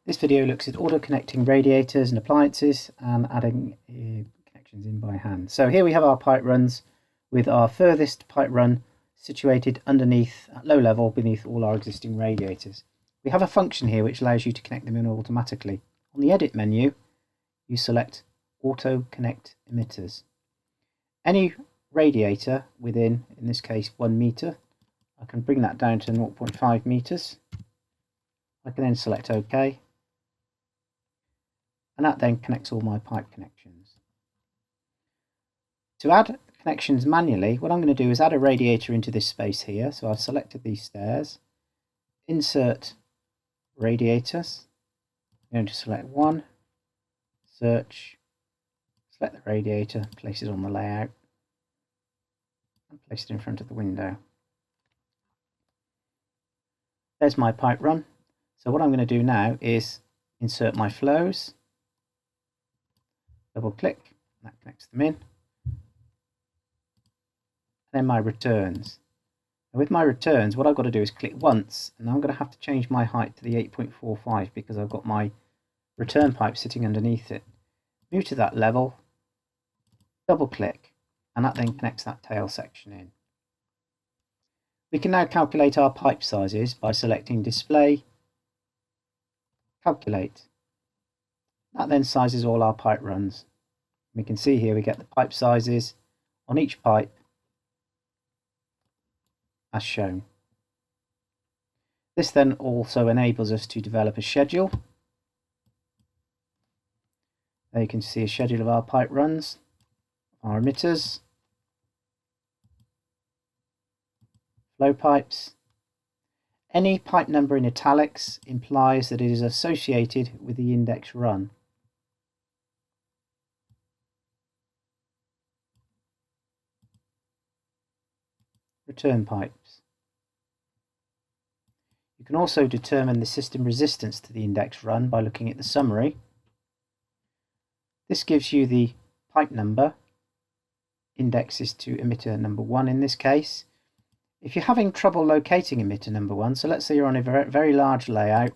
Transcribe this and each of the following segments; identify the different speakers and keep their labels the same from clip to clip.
Speaker 1: This video looks at auto-connecting radiators and appliances and adding connections in by hand. So here we have our pipe runs with our furthest pipe run situated underneath, at low level, beneath all our existing radiators. We have a function here which allows you to connect them in automatically. On the Edit menu, you select Auto Connect Emitters. Any radiator within, in this case, 1 meter, I can bring that down to 0.5 meters. I can then select OK, and that then connects all my pipe connections. To add connections manually, what I'm going to do is add a radiator into this space here. So I've selected these stairs, insert radiators. I'm going to select one, search, select the radiator, place it on the layout, and place it in front of the window. There's my pipe run. So what I'm going to do now is insert my flows, double click, and that connects them in. Then my returns. And with my returns, what I've got to do is click once, and I'm going to have to change my height to the 8.45 because I've got my return pipe sitting underneath it. Move to that level, double click, and that then connects that tail section in. We can now calculate our pipe sizes by selecting Display, Calculate. That then sizes all our pipe runs. We can see here we get the pipe sizes on each pipe as shown. This then also enables us to develop a schedule. There you can see a schedule of our pipe runs, our emitters, flow pipes. Any pipe number in italics implies that it is associated with the index run. Return pipes. You can also determine the system resistance to the index run by looking at the summary. This gives you the pipe number, indexes to emitter number 1 in this case. If you're having trouble locating emitter number 1, so let's say you're on a very large layout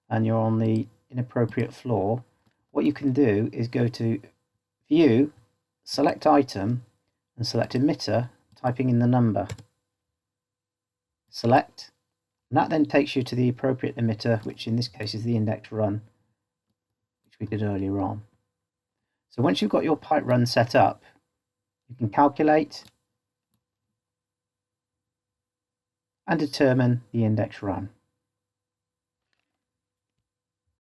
Speaker 1: and you're on the inappropriate floor, what you can do is go to View, select Item, and select Emitter, typing in the number. Select, and that then takes you to the appropriate emitter, which in this case is the index run, which we did earlier on. So once you've got your pipe run set up, you can calculate and determine the index run.